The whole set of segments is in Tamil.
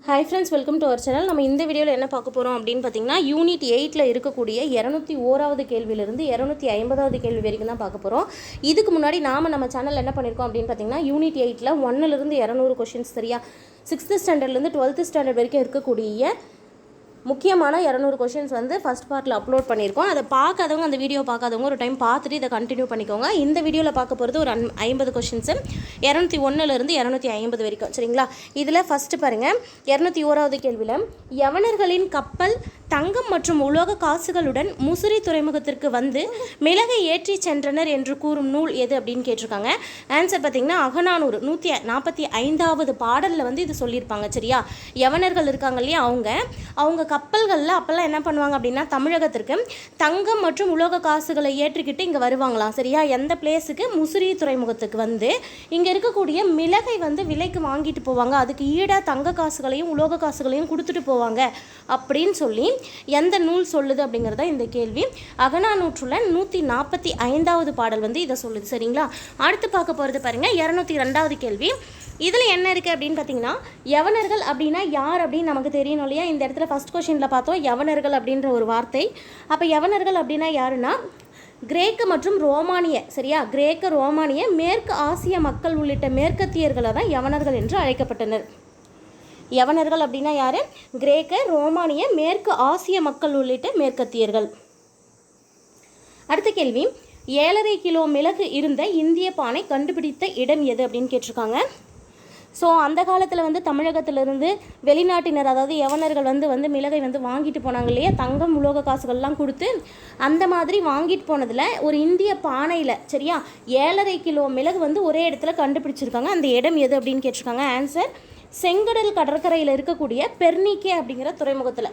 Hi friends, welcome to our channel. நம்ம இந்த வீடியோவில் என்ன பார்க்க போகிறோம் அப்படின்னு பார்த்தீங்கன்னா, யூனிட் 8ல் இருக்கக்கூடிய 201வது கேள்வியிலிருந்து 250வது கேள்வி வரைக்கும் தான் பார்க்க போகிறோம். இதுக்கு முன்னாடி நம்ம சேனலில் என்ன பண்ணியிருக்கோம் அப்படின்னு பார்த்தீங்கன்னா, யூனிட் 8ல் 1லிருந்து 200 கொஷின்ஸ் சரியா 6th ஸ்டாண்டர்ட்லேருந்து 12th ஸ்டாண்டர்ட் வரைக்கும் இருக்கக்கூடிய முக்கியமான 200 கொஷின்ஸ் வந்து ஃபஸ்ட் பார்ட்டில் அப்லோட் பண்ணியிருக்கோம். அதை பார்க்காதவங்க, அந்த வீடியோ பார்க்காதவங்க ஒரு டைம் பார்த்துட்டு இதை கண்டினியூ பண்ணிக்கோங்க. இந்த வீடியோவில் பார்க்க போகிறது ஒரு 50 கொஷின்ஸு 201லேருந்து 250 வரைக்கும் சரிங்களா. இதில் ஃபஸ்ட்டு பாருங்கள், 201வது கேள்வியில் யவனர்களின் கப்பல் தங்கம் மற்றும் உலோக காசுகளுடன் முசிறி துறைமுகத்திற்கு வந்து மிளகை ஏற்றி சென்றனர் என்று கூறும் நூல் எது அப்படின்னு கேட்டிருக்காங்க. ஆன்சர் பார்த்தீங்கன்னா அகநானூறு 145வது பாடலில் வந்து இது சொல்லியிருப்பாங்க சரியா. யவனர்கள் இருக்காங்க இல்லையா, அவங்க கப்பல்களில் அப்போல்லாம் என்ன பண்ணுவாங்க அப்படின்னா, தமிழகத்திற்கு தங்கம் மற்றும் உலோக காசுகளை ஏற்றிக்கிட்டு இங்கே வருவாங்களாம் சரியா. எந்த பிளேஸுக்கு? முசிறி துறைமுகத்துக்கு வந்து இங்கே இருக்கக்கூடிய மிளகை வந்து விலைக்கு வாங்கிட்டு போவாங்க. அதுக்கு ஈடாக தங்க காசுகளையும் உலோக காசுகளையும் கொடுத்துட்டு போவாங்க அப்படின்னு சொல்லி எந்த நூல் சொல்லுது அப்படிங்கிறத இந்த கேள்வி. அகநானூற்றுல 145வது பாடல் வந்து இதை சொல்லுது சரிங்களா. அடுத்து பார்க்க போகிறது பாருங்கள், 202வது கேள்வி. இதில் என்ன இருக்குது அப்படின்னு பார்த்தீங்கன்னா, யவனர்கள் அப்படின்னா யார் அப்படின்னு நமக்கு தெரியணும் இல்லையா. இந்த இடத்துல ஃபஸ்ட் கொஷினில் பார்த்தோம் யவனர்கள் அப்படின்ற ஒரு வார்த்தை. அப்போ யவனர்கள் அப்படின்னா யாருன்னா, கிரேக்க மற்றும் ரோமானிய சரியா, கிரேக்க ரோமானிய மேற்கு ஆசிய மக்கள் உள்ளிட்ட மேற்கத்தியர்களை தான் யவனர்கள் என்று அழைக்கப்பட்டனர். யவனர்கள் அப்படின்னா யார்? கிரேக்க ரோமானிய மேற்கு ஆசிய மக்கள் உள்ளிட்ட மேற்கத்தியர்கள். அடுத்த கேள்வி, 7.5 கிலோ மிளகு இருந்த இந்திய பானை கண்டுபிடித்த இடம் எது அப்படின்னு கேட்டிருக்காங்க. ஸோ அந்த காலத்தில் வந்து தமிழகத்திலிருந்து வெளிநாட்டினர், அதாவது யவனர்கள் வந்து மிளகை வந்து வாங்கிட்டு போனாங்க இல்லையா, தங்கம் உலோக காசுகள்லாம் கொடுத்து. அந்த மாதிரி வாங்கிட்டு போனதில் ஒரு இந்திய பானையில் சரியா 7.5 கிலோ மிளகு வந்து ஒரே இடத்துல கண்டுபிடிச்சிருக்காங்க. அந்த இடம் எது அப்படின்னு கேட்டிருக்காங்க. ஆன்சர் செங்கடல் கடற்கரையில் இருக்கக்கூடிய பெர்னிக்கே அப்படிங்கிற துறைமுகத்தில்.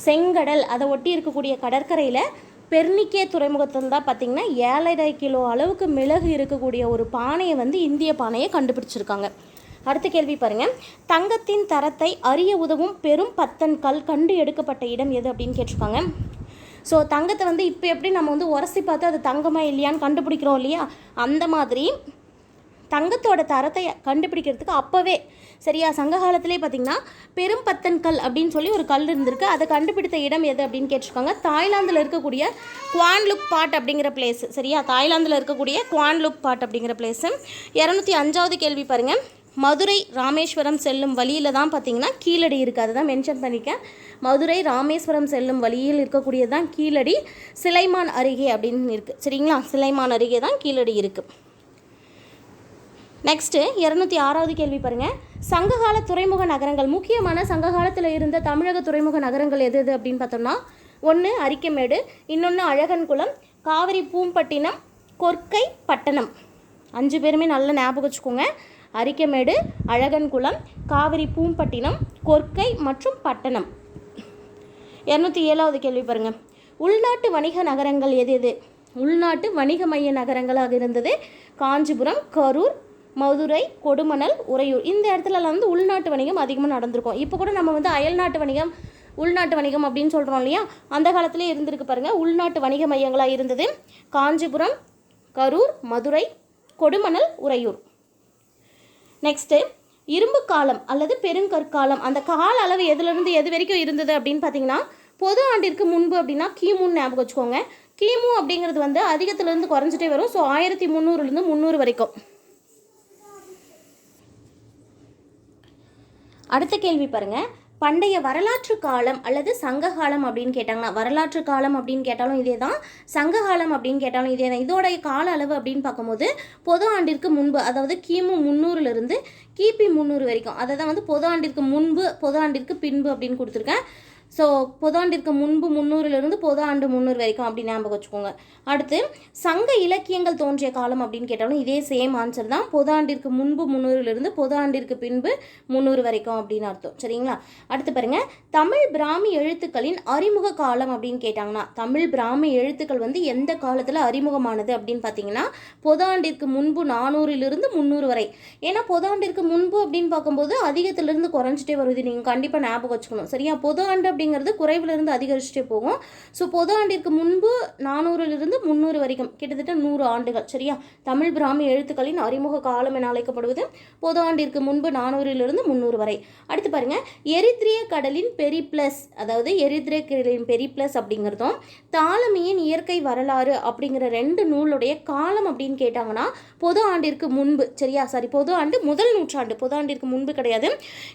செங்கடல் அதை ஒட்டி இருக்கக்கூடிய கடற்கரையில் பெர்னிக்கே துறைமுகத்தில் தான் பார்த்திங்கன்னா 7.5 கிலோ அளவுக்கு மிளகு இருக்கக்கூடிய ஒரு பானையை வந்து இந்திய பானையை கண்டுபிடிச்சிருக்காங்க. அடுத்த கேள்வி பாருங்கள், தங்கத்தின் தரத்தை அறிய உதவும் பெரும் பத்தன் கல் கண்டு எடுக்கப்பட்ட இடம் எது அப்படின்னு கேட்டிருக்காங்க. ஸோ தங்கத்தை வந்து இப்போ எப்படி நம்ம வந்து உரசி பார்த்து அது தங்கமா இல்லையான்னு கண்டுபிடிக்கிறோம் இல்லையா, அந்த மாதிரி தங்கத்தோட தரத்தை கண்டுபிடிக்கிறதுக்கு அப்போவே சரியா சங்க காலத்திலே பார்த்திங்கன்னா பெரும் பத்தன் கல் அப்படின்னு சொல்லி ஒரு கல் இருந்திருக்கு. அதை கண்டுபிடித்த இடம் எது அப்படின்னு கேட்டிருக்காங்க. தாய்லாந்தில் இருக்கக்கூடிய குவான் லுக் பாட் அப்படிங்கிற பிளேஸ் சரியா. தாய்லாந்தில் இருக்கக்கூடிய குவான் லுக் பாட் அப்படிங்கிற பிளேஸு. 205வது கேள்வி பாருங்கள், மதுரை ராமேஸ்வரம் செல்லும் வழியில் தான் பார்த்திங்கன்னா கீழடி இருக்குது. அதை தான் மென்ஷன் பண்ணியிருக்கேன். மதுரை ராமேஸ்வரம் செல்லும் வழியில் இருக்கக்கூடியது தான் கீழடி. சிலைமான் அருகே அப்படின்னு இருக்குது சரிங்களா. சிலைமான் அருகே தான் கீழடி இருக்குது. நெக்ஸ்ட்டு 206வது கேள்வி பாருங்கள், சங்ககால துறைமுக நகரங்கள், முக்கியமான சங்க காலத்தில் இருந்த தமிழக துறைமுக நகரங்கள் எது எது அப்படின்னு பார்த்தோம்னா, ஒன்று அரிக்கமேடு, இன்னொன்று அழகன்குளம், காவிரி பூம்பட்டினம், கொர்க்கை பட்டணம். 5 பேருமே நல்ல ஞாபகம் வச்சுக்கோங்க. அரிக்கமேடு, அழகன்குளம், காவிரி பூம்பட்டினம், கொர்க்கை மற்றும் பட்டணம். 207வது கேள்வி பாருங்கள், உள்நாட்டு வணிக நகரங்கள் எது எது? உள்நாட்டு வணிக மைய நகரங்களாக இருந்தது காஞ்சிபுரம், கரூர், மதுரை, கொடுமணல், உறையூர். இந்த இடத்துலலாம் வந்து உள்நாட்டு வணிகம் அதிகமாக நடந்திருக்கும். இப்போ கூட நம்ம வந்து அயல்நாட்டு வணிகம் உள்நாட்டு வணிகம் அப்படின்னு சொல்கிறோம் இல்லையா, அந்த காலத்திலே இருந்திருக்கு பாருங்கள். உள்நாட்டு வணிக மையங்களாக இருந்தது காஞ்சிபுரம், கரூர், மதுரை, கொடுமணல், உறையூர். நெக்ஸ்ட்டு இரும்பு காலம் அல்லது பெருங்கற்காலம், அந்த கால அளவு எதுலேருந்து எது வரைக்கும் இருந்தது அப்படின்னு பார்த்தீங்கன்னா, பொது ஆண்டிற்கு முன்பு அப்படின்னா கிமுன்னு ஞாபகம் வச்சுக்கோங்க. கிமு அப்படிங்கிறது வந்து அதிகத்துலேருந்து குறைஞ்சிட்டே வரும். ஸோ 1300லேருந்து 300 வரைக்கும். அடுத்த கேள்வி பாருங்கள், பண்டைய வரலாற்று காலம் அல்லது சங்க காலம் அப்படின்னு கேட்டாங்கன்னா, வரலாற்று காலம் அப்படின்னு கேட்டாலும் இதே தான், சங்க காலம் அப்படின்னு கேட்டாலும் இதே தான். இதோடைய கால அளவு அப்படின்னு பார்க்கும்போது பொது ஆண்டிற்கு முன்பு, அதாவது கிமு 300லேருந்து கிபி 300 வரைக்கும். அதை தான் வந்து பொது ஆண்டிற்கு முன்பு பொது ஆண்டிற்கு பின்பு அப்படின்னு கொடுத்துருக்கேன். ஸோ பொது ஆண்டிற்கு முன்பு 300லேருந்து பொது ஆண்டு 300 வரைக்கும் அப்படி ஞாபகம் வச்சுக்கோங்க. அடுத்து சங்க இலக்கியங்கள் தோன்றிய காலம் அப்படின்னு கேட்டாலும் இதே சேம் ஆன்சர் தான். பொது ஆண்டிற்கு முன்பு 300லேருந்து பொது ஆண்டிற்கு பின்பு 300 வரைக்கும் அப்படின்னு அர்த்தம் சரிங்களா. அடுத்து பாருங்கள், தமிழ் பிராமி எழுத்துக்களின் அறிமுக காலம் அப்படின்னு கேட்டாங்கன்னா, தமிழ் பிராமி எழுத்துக்கள் வந்து எந்த காலத்தில் அறிமுகமானது அப்படின்னு பார்த்தீங்கன்னா, பொது ஆண்டிற்கு முன்பு 400லிருந்து 300 வரை. ஏன்னா பொது ஆண்டிற்கு முன்பு அப்படின்னு பார்க்கும்போது அதிகத்திலிருந்து குறைஞ்சிட்டே வருது, நீங்கள் கண்டிப்பாக ஞாபகம் வச்சுக்கணும் சரியா. பொது ஆண்டு அப்படிங்கிறது குறைவிலிருந்து அதிகரிச்சுட்டே போகும். ஸோ பொது ஆண்டிற்கு முன்பு 400லிருந்து 300 வரைக்கும் கிட்டத்தட்ட 100 ஆண்டுகள். சரியா? தமிழ் பிராமி எழுத்துக்களின் அறிமுக காலம் என அழைக்கப்படுவது பொது ஆண்டிற்கு முன்பு 400லிருந்து 300 வரை. அடுத்து பாருங்க, எரித்ரிய கடலின் பெரிப்ளஸ், அதாவது எரித்ரிய கடலின் பெரிப்ளஸ் அப்படிங்கிறதும் தாலமியின் இயற்கை வரலாறு அப்படிங்கிற 2 நூலுடைய காலம் அப்படின்னு கேட்டாங்கன்னா பொது ஆண்டிற்கு முன்பு. சரியா? பொது ஆண்டு முதல் நூற்றாண்டு, பொது ஆண்டிற்கு முன்பு கிடையாது,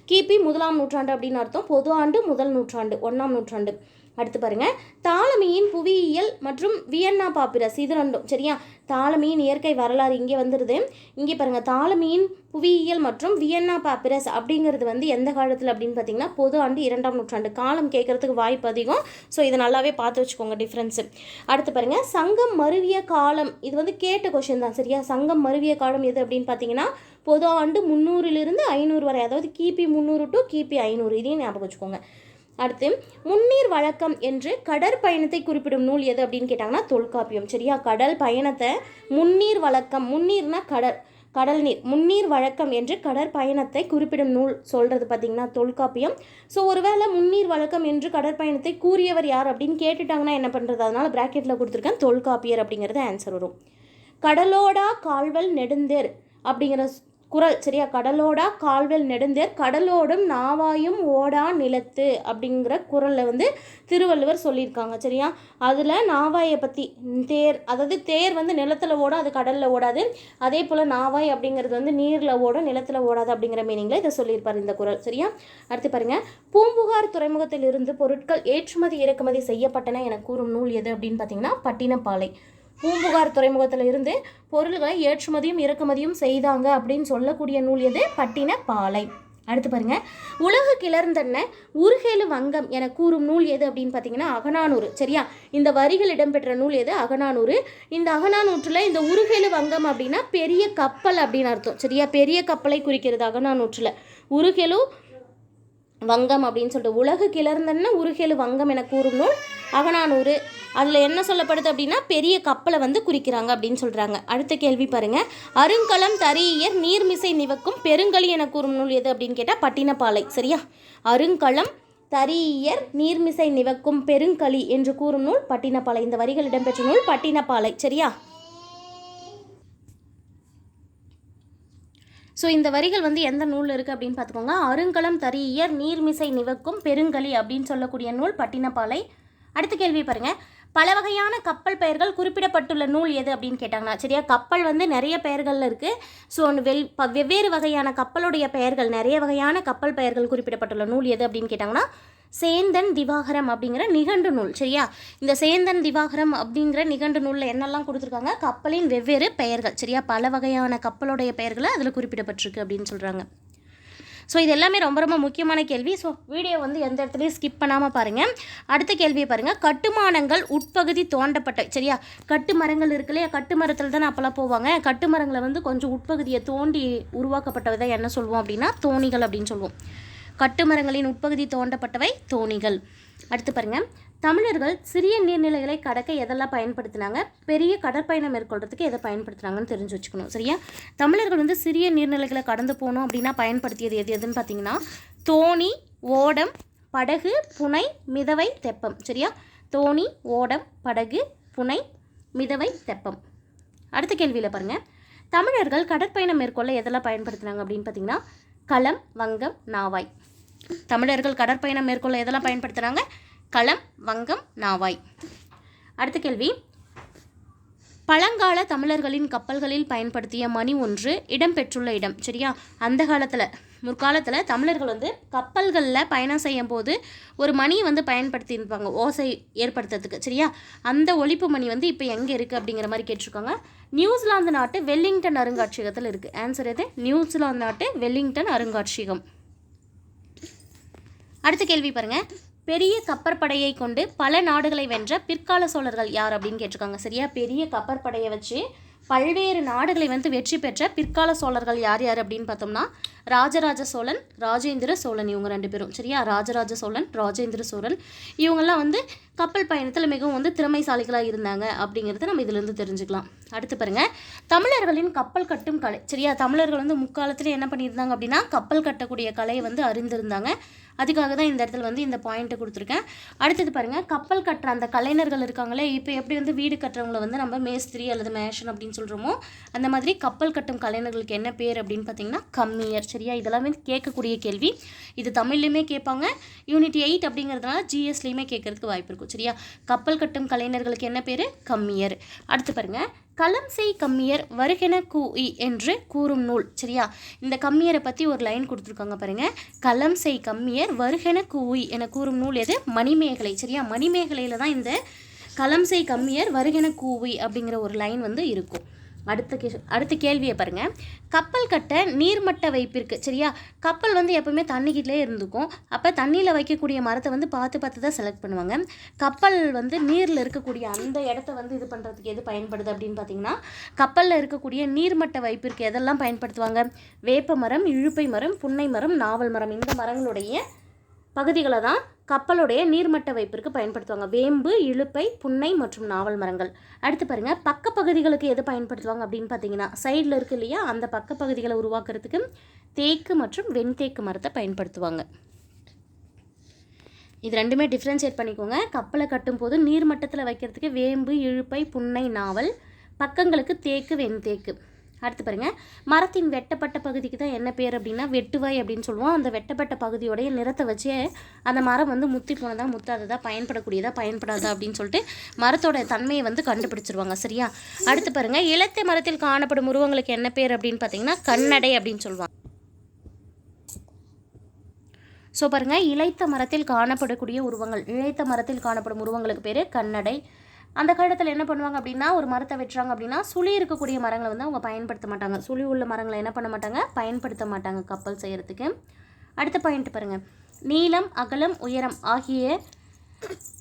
கிபி 1ஆம் நூற்றாண்டு அப்படின்னு அர்த்தம். பொது ஆண்டு முதல் நூற்றாண்டு, 1ஆம் நூற்றாண்டு. அடுத்து பாருங்க, தாலமியின் புவியியல் மற்றும் வியன்னா பாப்பிரஸ், இது ரெண்டும். சரியா? தாலமியின் இயற்கை வரலாறு இங்கே வந்துடுது. இங்கே பாருங்க, தாலமியின் புவியியல் மற்றும் வியன்னா பாப்பிரஸ் அப்படிங்கிறது வந்து எந்த காலத்தில் அப்படின்னு பார்த்தீங்கன்னா பொது ஆண்டு 2ஆம் நூற்றாண்டு. காலம் கேட்கறதுக்கு வாய்ப்பு அதிகம். ஸோ இதை நல்லாவே பார்த்து வச்சுக்கோங்க டிஃப்ரென்ஸு. அடுத்து பாருங்க, சங்கம் மருவிய காலம், இது வந்து கேட்ட கொஸ்டின் தான். சரியா? சங்கம் மருவிய காலம் எது அப்படின்னு பார்த்தீங்கன்னா பொது ஆண்டு 300லிருந்து 500 வரை, அதாவது கிபி 300 டு கிபி 500, இதையும் ஞாபகம் வச்சுக்கோங்க. அடுத்து, முன்னீர் வழக்கம் என்று கடற்பயணத்தை குறிப்பிடும் நூல் எது அப்படின்னு கேட்டாங்கன்னா தொல்காப்பியம். சரியா? கடல் பயணத்தை முன்னீர் வழக்கம், முன்னீர்னா கடல் நீர், முன்னீர் வழக்கம் என்று கடற்பயணத்தை குறிப்பிடும் நூல் சொல்கிறது பார்த்திங்கன்னா தொல்காப்பியம். ஸோ ஒருவேளை முன்னீர் வழக்கம் என்று கடற்பயணத்தை கூறியவர் யார் அப்படின்னு கேட்டுட்டாங்கன்னா என்ன பண்ணுறது, அதனால் ப்ராக்கெட்டில் கொடுத்துருக்கேன் தொல்காப்பியர் அப்படிங்கிறது ஆன்சர் வரும். கடலோடா கால்வல் நெடுந்தேர் அப்படிங்கிற குறள். சரியா? கடலோடா கால்வெல் நெடுந்தேர் கடலோடும் நாவாயும் ஓடா நிலத்து அப்படிங்கிற குறளில் வந்து திருவள்ளுவர் சொல்லியிருக்காங்க. சரியா? அதில் நாவாயை பற்றி, தேர், அதாவது தேர் வந்து நிலத்தில் ஓடும், அது கடலில் ஓடாது. அதே போல் நாவாய் அப்படிங்கிறது வந்து நீரில் ஓடும், நிலத்தில் ஓடாது அப்படிங்கிற மீனிங்கில் இதை சொல்லியிருப்பார் இந்த குறள். சரியா? அடுத்து பாருங்கள், பூம்புகார் துறைமுகத்தில் இருந்து பொருட்கள் ஏற்றுமதி இறக்குமதி செய்யப்பட்டன என கூறும் நூல் எது அப்படின்னு பார்த்தீங்கன்னா பட்டினப்பாலை. பூம்புகார் துறைமுகத்தில் இருந்து பொருள்களை ஏற்றுமதியும் இறக்குமதியும் செய்தாங்க அப்படின்னு சொல்லக்கூடிய நூல் எது? பட்டினப்பாலை. அடுத்து பாருங்க, உலகு கிளர்ந்தன்ன உருகேலு வங்கம் என கூறும் நூல் எது அப்படின்னு பார்த்தீங்கன்னா அகநானூறு. சரியா? இந்த வரிகள் இடம்பெற்ற நூல் எது? அகநானூறு. இந்த அகநானூற்றில் இந்த உருகேலு வங்கம் அப்படின்னா பெரிய கப்பல் அப்படின்னு அர்த்தம். சரியா? பெரிய கப்பலை குறிக்கிறது அகநானூற்றில். உருகேலு வங்கம் அப்படின்னு சொல்லிட்டு உலகு கிளர்ந்தன்ன உருகேலு வங்கம் என கூறும் நூல் அகநானூறு. அதில் என்ன சொல்லப்படுது அப்படின்னா பெரிய கப்பலை வந்து குறிக்கிறாங்க அப்படின்னு சொல்கிறாங்க. அடுத்த கேள்வி பாருங்கள், அருங்கலம் தரியர் நீர்மிசை நிவக்கும் பெருங்கலி என கூறும் நூல் எது அப்படின்னு கேட்டால் பட்டினப்பாலை. சரியா? அருங்கலம் தரியர் நீர்மிசை நிவக்கும் பெருங்கலி என்று கூறும் நூல் பட்டினப்பாலை. இந்த வரிகள் இடம்பெற்ற நூல் பட்டினப்பாலை. சரியா? ஸோ இந்த வரிகள் வந்து எந்த நூலில் இருக்குது அப்படின்னு பார்த்துக்கோங்க. அருங்கலம் தரியர் நீர்மிசை நிவக்கும் பெருங்கலி அப்படின்னு சொல்லக்கூடிய நூல் பட்டினப்பாலை. அடுத்த கேள்வி பாருங்கள், பல வகையான கப்பல் பெயர்கள் குறிப்பிடப்பட்டுள்ள நூல் எது அப்படின்னு கேட்டாங்கன்னா, சரியா? கப்பல் வந்து நிறைய பெயர்களில் இருக்குது. ஸோ வெவ்வேறு வகையான கப்பலுடைய பெயர்கள், நிறைய வகையான கப்பல் பெயர்கள் குறிப்பிடப்பட்டுள்ள நூல் எது அப்படின்னு கேட்டாங்கன்னா சேந்தன் திவாகரம் அப்படிங்கிற நிகண்டு நூல். சரியா? இந்த சேந்தன் திவாகரம் அப்படிங்கிற நிகண்டு நூலில் என்னெல்லாம் கொடுத்துருக்காங்க? கப்பலின் வெவ்வேறு பெயர்கள். சரியா? பல வகையான கப்பலுடைய பெயர்களை அதில் குறிப்பிடப்பட்டிருக்கு அப்படின்னு சொல்கிறாங்க. ஸோ இது எல்லாமே ரொம்ப ரொம்ப முக்கியமான கேள்வி. ஸோ வீடியோ வந்து எந்த இடத்துலையும் ஸ்கிப் பண்ணாமல் பாருங்கள். அடுத்த கேள்வியை பாருங்கள், கட்டுமானங்கள் உட்பகுதி தோண்டப்பட்ட. சரியா? கட்டுமரங்கள் இருக்கு இல்லையா? கட்டுமரத்தில் தான் அப்போல்லாம் போவாங்க. கட்டுமரங்களை வந்து கொஞ்சம் உட்பகுதியை தோண்டி உருவாக்கப்பட்டவை என்ன சொல்லுவோம் அப்படின்னா தோணிகள் அப்படின்னு சொல்லுவோம். கட்டுமரங்களின் உட்பகுதி தோண்டப்பட்டவை தோணிகள். அடுத்து பாருங்கள், தமிழர்கள் சிறிய நீர்நிலைகளை கடக்க எதெல்லாம் பயன்படுத்தினாங்க, பெரிய கடற்பயணம் மேற்கொள்றதுக்கு எதை பயன்படுத்துனாங்கன்னு தெரிஞ்சு வச்சுக்கணும். சரியா? தமிழர்கள் வந்து சிறிய நீர்நிலைகளை கடந்து போகணும் அப்படின்னா பயன்படுத்தியது எதுன்னு பார்த்தீங்கன்னா தோணி, ஓடம், படகு, புனை, மிதவை, தெப்பம். சரியா? தோணி, ஓடம், படகு, புனை, மிதவை, தெப்பம். அடுத்த கேள்வியில் பாருங்கள், தமிழர்கள் கடற்பயணம் மேற்கொள்ள எதெல்லாம் பயன்படுத்தினாங்க அப்படின்னு பார்த்தீங்கன்னா களம், வங்கம், நாவாய். தமிழர்கள் கடற்பயணம் மேற்கொள்ள எதெல்லாம் பயன்படுத்துகிறாங்க? களம், வங்கம், நாவாய். அடுத்த கேள்வி, பழங்கால தமிழர்களின் கப்பல்களில் பயன்படுத்திய மணி ஒன்று இடம்பெற்றுள்ள இடம். சரியா? அந்த காலத்தில், முற்காலத்தில் தமிழர்கள் வந்து கப்பல்களில் பயணம் செய்யும் போது ஒரு மணியை வந்து பயன்படுத்தியிருப்பாங்க ஓசை ஏற்படுத்துறதுக்கு. சரியா? அந்த ஒலிப்பு மணி வந்து இப்போ எங்கே இருக்குது அப்படிங்கிற மாதிரி கேட்டிருக்காங்க. நியூசிலாந்து நாட்டு வெல்லிங்டன் அருங்காட்சியகத்தில் இருக்குது. ஆன்சர் எது? நியூசிலாந்து நாட்டு வெல்லிங்டன் அருங்காட்சியகம். அடுத்த கேள்வி பாருங்கள், பெரிய கப்பற்படையை கொண்டு பல நாடுகளை வென்ற பிற்கால சோழர்கள் யார் அப்படின்னு கேட்டிருக்காங்க. சரியா? பெரிய கப்பற்படையை வச்சு பல்வேறு நாடுகளை வந்து வெற்றி பெற்ற பிற்கால சோழர்கள் யார் யார் அப்படின்னு பார்த்தோம்னா ராஜராஜ சோழன், ராஜேந்திர சோழன், இவங்க 2 பேரும். சரியா? ராஜராஜ சோழன், ராஜேந்திர சோழன், இவங்கெல்லாம் வந்து கப்பல் பயணத்தில் மிகவும் வந்து திறமைசாலிகளாக இருந்தாங்க அப்படிங்கிறத நம்ம இதிலிருந்து தெரிஞ்சுக்கலாம். அடுத்து பாருங்கள், தமிழர்களின் கப்பல் கட்டும் கலை. சரியா? தமிழர்கள் வந்து முக்காலத்தில் என்ன பண்ணியிருந்தாங்க அப்படின்னா கப்பல் கட்டக்கூடிய கலையை வந்து அறிந்திருந்தாங்க. அதுக்காக தான் இந்த இடத்துல வந்து இந்த பாயிண்ட்டை கொடுத்துருக்கேன். அடுத்தது பாருங்கள், கப்பல் கட்டுற அந்த கலைஞர்கள் இருக்காங்களே, இப்போ எப்படி வந்து வீடு கட்டுறவங்களை வந்து நம்ம மேஸ்திரி அல்லது மேஷன் அப்படின்னு சொல்கிறோமோ, அந்த மாதிரி கப்பல் கட்டும் கலைஞர்களுக்கு என்ன பேர் அப்படின்னு பார்த்தீங்கன்னா கம்மியர். சரியா, இதெல்லாமே கேட்கக்கூடிய கேள்வி. இது தமிழ்லையுமே கேட்பாங்க, யூனிட் 8 அப்படிங்கிறதுனால ஜிஎஸ்லையுமே கேட்கறதுக்கு வாய்ப்பு இருக்கும். சரியா, கப்பல் கட்டும் கலைஞர்களுக்கு என்ன பேர்? கம்மியர். அடுத்து பாருங்கள், களம் செய் கம்மியர் வருகென கூஇ என்று கூறும் நூல். சரியா, இந்த கம்மியரை பற்றி ஒரு லைன் கொடுத்துருக்காங்க பாருங்கள். களம் செய் கம்மியர் வருகென கூஇ என கூறும் நூல் எது? மணிமேகலை. சரியா, மணிமேகலையில் தான் இந்த களம் செய் கம்மியர் வருகென கூவி அப்படிங்கிற ஒரு லைன் வந்து இருக்கும். அடுத்த கேள்வியை பாருங்கள். கப்பல் கட்ட நீர்மட்ட வைப்பிற்கு. சரியா, கப்பல் வந்து எப்போவுமே தண்ணிக்கிட்டே இருந்துக்கும். அப்போ தண்ணியில் வைக்கக்கூடிய மரத்தை வந்து பார்த்து தான் செலக்ட் பண்ணுவாங்க. கப்பல் வந்து நீரில் இருக்கக்கூடிய அந்த இடத்த வந்து இது பண்ணுறதுக்கு எது பயன்படுது அப்படின்னு பார்த்தீங்கன்னா, கப்பலில் இருக்கக்கூடிய நீர்மட்ட வைப்பிற்கு எதெல்லாம் பயன்படுத்துவாங்க? வேப்ப மரம், இழுப்பை மரம், புன்னை மரம், நாவல் மரம், இந்த மரங்களுடைய பகுதிகளை தான் கப்பலுடைய நீர்மட்ட வைப்பிற்கு பயன்படுத்துவாங்க. வேம்பு, இழுப்பை, புன்னை மற்றும் நாவல் மரங்கள். அடுத்து பாருங்கள், பக்க பகுதிகளுக்கு எது பயன்படுத்துவாங்க அப்படின்னு பார்த்தீங்கன்னா, சைடில் இருக்குது இல்லையா, அந்த பக்க பகுதிகளை உருவாக்குறதுக்கு தேக்கு மற்றும் வெண்தேக்கு மரத்தை பயன்படுத்துவாங்க. இது ரெண்டுமே டிஃப்ரென்ஷியேட் பண்ணிக்கோங்க. கப்பலை கட்டும் போது நீர்மட்டத்தில் வைக்கிறதுக்கு வேம்பு, இழுப்பை, புன்னை, நாவல், பக்கங்களுக்கு தேக்கு, வெண்தேக்கு. அடுத்து பாருங்கள், மரத்தின் வெட்டப்பட்ட பகுதிக்கு தான் என்ன பேர் அப்படின்னா வெட்டுவாய் அப்படின்னு சொல்லுவோம். அந்த வெட்டப்பட்ட பகுதியோடைய நிறத்தை வச்சே அந்த மரம் வந்து முத்தி போனதா முத்தாததா, பயன்படக்கூடியதா பயன்படாதா அப்படின்னு சொல்லிட்டு மரத்தோட தன்மையை வந்து கண்டுபிடிச்சிருவாங்க. சரியா, அடுத்து பாருங்கள், இலத்தை மரத்தில் காணப்படும் உருவங்களுக்கு என்ன பேர் அப்படின்னு பார்த்தீங்கன்னா கண்ணடை அப்படின்னு சொல்லுவாங்க. ஸோ பாருங்கள், இளைத்த மரத்தில் காணப்படக்கூடிய உருவங்கள், இளைத்த மரத்தில் காணப்படும் உருவங்களுக்கு பேர் கண்ணடை. அந்த காலத்தில் என்ன பண்ணுவாங்க அப்படின்னா, ஒரு மரத்தை வெட்டுறாங்க அப்படின்னா சுழி இருக்கக்கூடிய மரங்களை வந்து அவங்க பயன்படுத்த மாட்டாங்க. சுழி உள்ள மரங்களை என்ன பண்ண மாட்டாங்க? பயன்படுத்த மாட்டாங்க கப்பல் செய்கிறதுக்கு. அடுத்த பாயிண்ட் பாருங்கள், நீளம், அகலம், உயரம் ஆகிய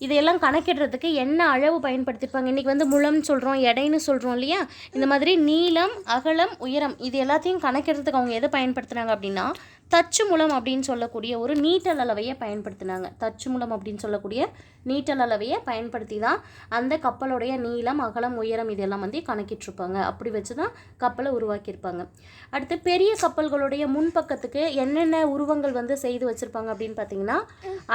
இதையெல்லாம் கணக்கிடுறதுக்கு என்ன அளவு பயன்படுத்தியிருப்பாங்க? இன்றைக்கி வந்து முழம் சொல்கிறோம், எடைன்னு சொல்கிறோம் இல்லையா, இந்த மாதிரி நீளம், அகலம், உயரம் இது எல்லாத்தையும் கணக்கிடுறதுக்கு அவங்க எதை பயன்படுத்துனாங்க அப்படின்னா தச்சு முலம் அப்படின்னு சொல்லக்கூடிய ஒரு நீட்டல் அளவையை பயன்படுத்தினாங்க. தச்சு முலம் அப்படின்னு சொல்லக்கூடிய நீட்டல் அளவையை பயன்படுத்தி தான் அந்த கப்பலுடைய நீளம், அகலம், உயரம் இதெல்லாம் வந்து கணக்கிட்டிருப்பாங்க. அப்படி வச்சு தான் கப்பலை உருவாக்கியிருப்பாங்க. அடுத்து பெரிய கப்பல்களுடைய முன்பக்கத்துக்கு என்னென்ன உருவங்கள் வந்து செய்து வச்சுருப்பாங்க அப்படின்னு பார்த்தீங்கன்னா,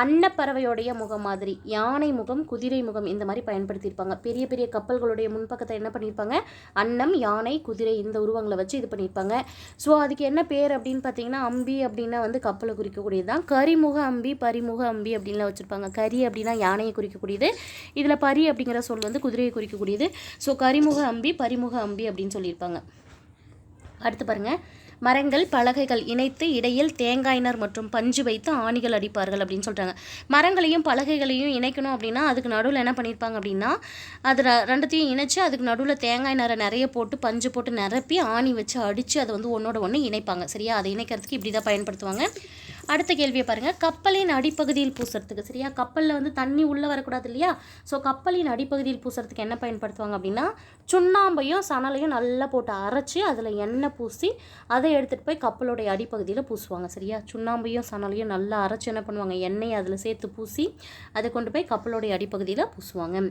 அன்னப்பறவையோடைய முகம் மாதிரி, யானை முகம், குதிரை முகம் இந்த மாதிரி பயன்படுத்தியிருப்பாங்க. பெரிய பெரிய கப்பல்களுடைய முன்பக்கத்தை என்ன பண்ணியிருப்பாங்க? அன்னம், யானை, குதிரை இந்த உருவங்களை வச்சு இது பண்ணியிருப்பாங்க. ஸோ அதுக்கு என்ன பேர் அப்படின்னு பார்த்தீங்கன்னா அம்பி அப்படின்னா வந்து கப்பலை குறிக்கக்கூடியது தான். கரிமுக அம்பி, பரிமுக அம்பி அப்படின்லாம் வச்சுருப்பாங்க. கரி அப்படின்னா யானையை குறிக்கக்கூடியது, இதில் பரி அப்படிங்கிற சொல் வந்து குதிரையை குறிக்கக்கூடியது. ஸோ கரிமுக அம்பி, பரிமுக அம்பி அப்படின்னு சொல்லியிருப்பாங்க. அடுத்து பாருங்கள், மரங்கள், பலகைகள் இணைத்து இடையில் தேங்காய்னர் மற்றும் பஞ்சு வைத்து ஆணிகள் அடிப்பார்கள் அப்படின்னு சொல்கிறாங்க. மரங்களையும் பலகைகளையும் இணைக்கணும் அப்படின்னா அதுக்கு நடுவில் என்ன பண்ணியிருப்பாங்க அப்படின்னா, அது ரெண்டுத்தையும் இணைச்சி அதுக்கு நடுவில் தேங்காய் நரை நிறைய போட்டு பஞ்சு போட்டு நிரப்பி ஆணி வச்சு அடித்து அதை வந்து ஒன்றோட ஒன்று இணைப்பாங்க. சரியா, அதை இணைக்கிறதுக்கு இப்படி தான் பயன்படுத்துவாங்க. அடுத்த கேள்வியை பாருங்கள், கப்பலின் அடிப்பகுதியில் பூசுறதுக்கு. சரியா, கப்பலில் வந்து தண்ணி உள்ளே வரக்கூடாது இல்லையா, ஸோ கப்பலின் அடிப்பகுதியில் பூசுறதுக்கு என்ன பயன்படுத்துவாங்க அப்படின்னா சுண்ணாம்பையும் சணலையும் நல்லா போட்டு அரைச்சி அதில் எண்ணெய் பூசி அதை எடுத்துகிட்டு போய் கப்பலோடைய அடிப்பகுதியில் பூசுவாங்க. சரியா, சுண்ணாம்பையும் சணலையும் நல்லா அரைச்சி என்ன பண்ணுவாங்க, எண்ணெயை அதில் சேர்த்து பூசி அதை கொண்டு போய் கப்பலோடைய அடிப்பகுதியில் பூசுவாங்க.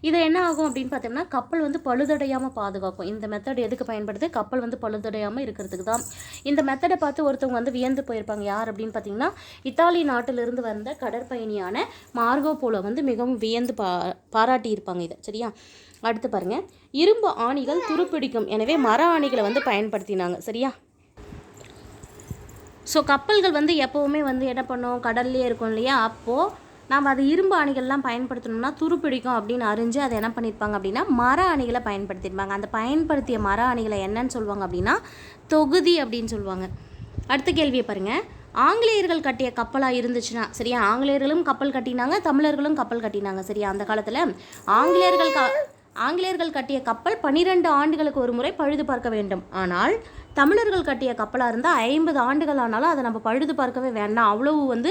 இது என்ன ஆகும் அப்படின்னு பார்த்தோம்னா கப்பல் வந்து பழுதடையாமல் பாதுகாக்கும். இந்த மெத்தட் எதுக்கு பயன்படுது? கப்பல் வந்து பழுதடையாமல் இருக்கிறதுக்கு தான். இந்த மெத்தடை பார்த்து ஒருத்தவங்க வந்து வியந்து போயிருப்பாங்க. யார் அப்படின்னு பார்த்தீங்கன்னா, இத்தாலி நாட்டிலிருந்து வந்த கடற்பயணியான மார்கோ போலோ வந்து மிகவும் வியந்து பாராட்டியிருப்பாங்க இதை. சரியா, அடுத்து பாருங்கள், இரும்பு ஆணிகள் துருப்பிடிக்கும், எனவே மர ஆணிகளை வந்து பயன்படுத்தினாங்க. சரியா, ஸோ கப்பல்கள் வந்து எப்போவுமே வந்து என்ன பண்ணோம், கடல்லே இருக்கும் இல்லையா, அப்போது நாம் அது இரும்பு ஆணிகள்லாம் பயன்படுத்தணும்னா துருப்பிடிக்கும் அப்படின்னு அறிஞ்சு அதை என்ன பண்ணியிருப்பாங்க அப்படின்னா மர ஆணிகளை பயன்படுத்தியிருப்பாங்க. அந்த பயன்படுத்திய மர ஆணிகளை என்னன்னு சொல்லுவாங்க அப்படின்னா தொகுதி அப்படின்னு சொல்லுவாங்க. அடுத்த கேள்வியை பாருங்கள், ஆங்கிலேயர்கள் கட்டிய கப்பலாக இருந்துச்சுன்னா, சரியா, ஆங்கிலேயர்களும் கப்பல் கட்டினாங்க, தமிழர்களும் கப்பல் கட்டினாங்க. சரியா, அந்த காலத்தில் ஆங்கிலேயர்கள் கட்டிய கப்பல் 12 ஆண்டுகளுக்கு ஒரு முறை பழுது பார்க்க வேண்டும். ஆனால் தமிழர்கள் கட்டிய கப்பலாக இருந்தால் 50 ஆண்டுகள் ஆனாலும் அதை நம்ம பழுது பார்க்கவே வேண்டாம், அவ்வளவு வந்து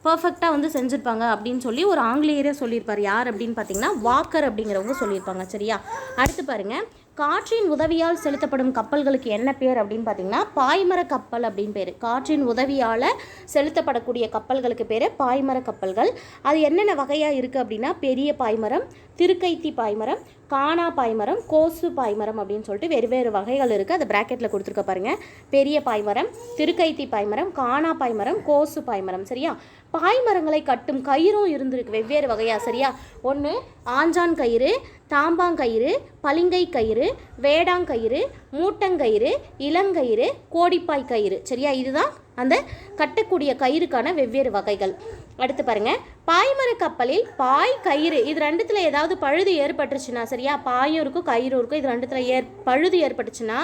பர்ஃபெக்டாக வந்து செஞ்சுருப்பாங்க அப்படின்னு சொல்லி ஒரு ஆங்கிலேயரே சொல்லியிருப்பார். யார் அப்படின்னு பார்த்தீங்கன்னா வாக்கர் அப்படிங்கிறவங்க சொல்லியிருப்பாங்க. சரியா, அடுத்து பாருங்கள், காற்றின் உதவியால் செலுத்தப்படும் கப்பல்களுக்கு என்ன பேர் அப்படின்னு பார்த்தீங்கன்னா பாய்மர கப்பல் அப்படின்னு பேர். காற்றின் உதவியால் செலுத்தப்படக்கூடிய கப்பல்களுக்கு பேர் பாய்மர கப்பல்கள். அது என்னென்ன வகையாக இருக்குது அப்படின்னா பெரிய பாய்மரம், திருக்கைத்தி பாய்மரம், காணா பாய்மரம், கோசு பாய்மரம் அப்படின்னு சொல்லிட்டு வெவ்வேறு வகைகள் இருக்குது. அதை ப்ராக்கெட்டில் கொடுத்துருக்க பாருங்கள். பெரிய பாய்மரம், திருக்கைத்தி பாய்மரம், காணா பாய்மரம், கோசு பாய்மரம். சரியா, பாய்மரங்களை கட்டும் கயிறும் இருந்திருக்கு வெவ்வேறு வகையாக. சரியா? ஒன்று ஆஞ்சான் கயிறு, தாம்பாங்கயிறு, பளிங்கை கயிறு, வேடாங்கயிறு, மூட்டங்கயிறு, இளங்கயிறு, கோடிப்பாய் கயிறு. சரியா? இதுதான் அந்த கட்டக்கூடிய கயிறுக்கான வெவ்வேறு வகைகள். அடுத்து பாருங்க, பாய்மர கப்பலில் பாய் கயிறு இது ரெண்டுத்தில் ஏதாவது பழுது ஏற்பட்டுருச்சுன்னா, சரியா, பாயும் இருக்கும் கயிறும் இருக்கும், இது ரெண்டுத்தில் பழுது ஏற்பட்டுச்சுன்னா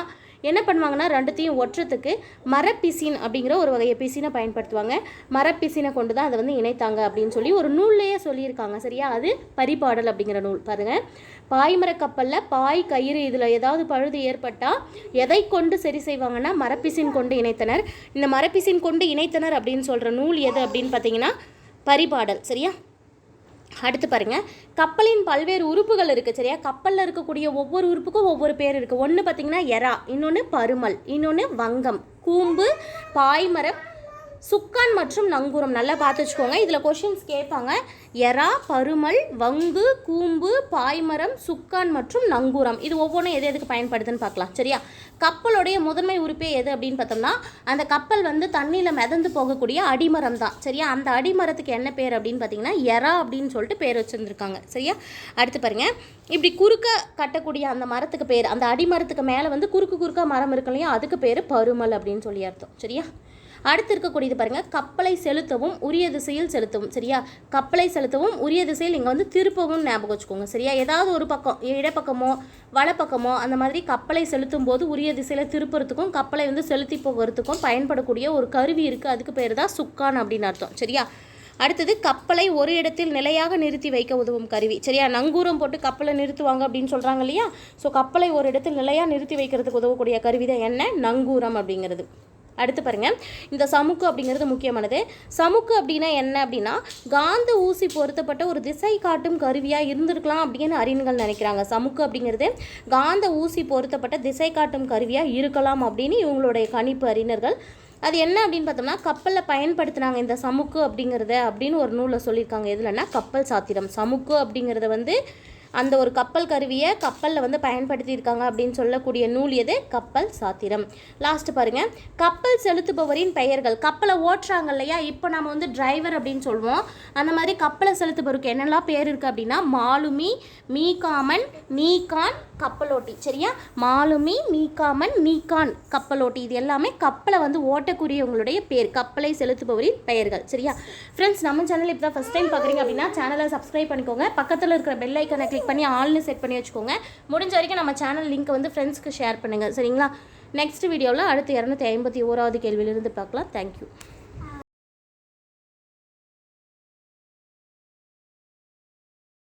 என்ன பண்ணுவாங்கன்னா ரெண்டுத்தையும் ஒற்றத்துக்கு மரப்பிசின் அப்படிங்கிற ஒரு வகையை பிசினை பயன்படுத்துவாங்க. மரப்பிசினை கொண்டு தான் அதை வந்து இணைத்தாங்க அப்படின்னு சொல்லி ஒரு நூல்லையே சொல்லியிருக்காங்க. சரியா? அது பரிபாடல் அப்படிங்கிற நூல். பாருங்கள், பாய்மர கப்பலில் பாய் கயிறு இதில் ஏதாவது பழுது ஏற்பட்டால் எதை கொண்டு சரி செய்வாங்கன்னா மரப்பிசின் கொண்டு இணைத்தனர். இந்த மரப்பிசின் கொண்டு இணைத்தனர் அப்படின்னு சொல்கிற நூல் எது அப்படின்னு பார்த்தீங்கன்னா பரிபாடல். சரியா? அடுத்து பாருங்கள், கப்பலின் பல்வேறு உறுப்புகள் இருக்குது. சரியா? கப்பலில் இருக்கக்கூடிய ஒவ்வொரு உறுப்புக்கும் ஒவ்வொரு பேர் இருக்குது. ஒன்று பார்த்திங்கன்னா எறா, இன்னொன்று பருமல், இன்னொன்று வங்கம், கூம்பு, பாய்மரம், சுக்கான் மற்றும் நங்கூரம். நல்லா பார்த்து வச்சுக்கோங்க, இதில் கொஷின்ஸ் கேட்பாங்க. எறா, பருமல், வங்கு, கூம்பு, பாய்மரம், சுக்கான் மற்றும் நங்கூரம். இது ஒவ்வொன்றும் எதுக்கு பயன்படுதுன்னு பார்க்கலாம். சரியா? கப்பலுடைய முதன்மை உறுப்பே எது அப்படின்னு பார்த்தோம்னா அந்த கப்பல் வந்து தண்ணியில் மிதந்து போகக்கூடிய அடிமரம் தான். சரியா? அந்த அடிமரத்துக்கு என்ன பேர் அப்படின்னு பார்த்தீங்கன்னா எறா அப்படின்னு சொல்லிட்டு பேர் வச்சுருந்துருக்காங்க. சரியா? அடுத்து பாருங்கள், இப்படி குறுக்க கட்டக்கூடிய அந்த மரத்துக்கு பேர், அந்த அடிமரத்துக்கு மேலே வந்து குறுக்க மரம் இருக்கு இல்லையா, அதுக்கு பேர் பருமல் அப்படின்னு சொல்லி அர்த்தம். சரியா? அடுத்து இருக்கக்கூடியது பாருங்கள், கப்பலை செலுத்தவும் உரிய திசையில் செலுத்தவும். சரியா? கப்பலை செலுத்தவும் உரிய திசையில் இங்கே வந்து திருப்பவும் ஞாபகம் வச்சுக்கோங்க. சரியா? ஏதாவது ஒரு பக்கம் இடப்பக்கமோ வலப்பக்கமோ அந்த மாதிரி கப்பலை செலுத்தும் போது உரிய திசையில் திருப்புறதுக்கும் கப்பலை வந்து செலுத்தி போகிறதுக்கும் பயன்படக்கூடிய ஒரு கருவி இருக்குது. அதுக்கு பேர் தான் சுக்கான் அப்படின்னு அர்த்தம். சரியா? அடுத்தது, கப்பலை ஒரு இடத்தில் நிலையாக நிறுத்தி வைக்க உதவும் கருவி. சரியா? நங்கூரம் போட்டு கப்பலை நிறுத்துவாங்க அப்படின்னு சொல்கிறாங்க இல்லையா? ஸோ கப்பலை ஒரு இடத்தில் நிலையாக நிறுத்தி வைக்கிறதுக்கு உதவக்கூடிய கருவி தான் என்ன? நங்கூரம் அப்படிங்கிறது. அடுத்து பாருங்கள், இந்த சமுக்கு அப்படிங்கிறது முக்கியமானது. சமுக்கு அப்படின்னா என்ன அப்படின்னா காந்த ஊசி பொருத்தப்பட்ட ஒரு திசை காட்டும் கருவியாக இருந்திருக்கலாம் அப்படின்னு அறிஞர்கள் நினைக்கிறாங்க. சமுக்கு அப்படிங்கிறது காந்த ஊசி பொருத்தப்பட்ட திசை காட்டும் கருவியாக இருக்கலாம் அப்படின்னு இவங்களுடைய கணிப்பு அறிஞர்கள். அது என்ன அப்படின்னு பார்த்தோம்னா கப்பலில் பயன்படுத்தினாங்க இந்த சமுக்கு அப்படிங்கிறத அப்படின்னு ஒரு நூலில் சொல்லியிருக்காங்க. எதுலன்னா கப்பல் சாத்திரம். சமுக்கு அப்படிங்கிறத வந்து அந்த ஒரு கப்பல் கருவியை கப்பலில் வந்து பயன்படுத்தியிருக்காங்க அப்படின்னு சொல்லக்கூடிய நூல் எது? கப்பல் சாத்திரம். லாஸ்ட்டு பாருங்கள், கப்பல் செலுத்துபவரின் பெயர்கள். கப்பலை ஓட்டுறாங்க இல்லையா, இப்போ நம்ம வந்து டிரைவர் அப்படின்னு சொல்லுவோம். அந்த மாதிரி கப்பலை செலுத்துபவருக்கு என்னெல்லாம் பேர் இருக்குது அப்படின்னா மாலுமி, மீகாமன், மீகான், கப்பலோட்டி. சரியா? மாலுமி, மீகாமன், மீகான், கப்பலோட்டி. இது எல்லாமே கப்பலை வந்து ஓட்டக்கூடியவங்களுடைய பேர், கப்பலை செலுத்துபவரின் பெயர்கள். சரியா? ஃப்ரெண்ட்ஸ், நம்ம சேனல் இப்போ தான் ஃபஸ்ட் டைம் பார்க்குறீங்க அப்படின்னா சேனலை சப்ஸ்கிரைப் பண்ணிக்கோங்க. பக்கத்தில் இருக்கிற பெல் ஐக்கனை கிளிக் பண்ணி ஆல்னு செட் பண்ணி வச்சுக்கோங்க. முடிஞ்ச வரைக்கும் நம்ம சேனல் லிங்க் வந்து ஃப்ரெண்ட்ஸ்க்கு ஷேர் பண்ணுங்கள். சரிங்களா? நெக்ஸ்ட் வீடியோவில் அடுத்து 251வது கேள்வியிலிருந்து பார்க்கலாம். தேங்க்யூ.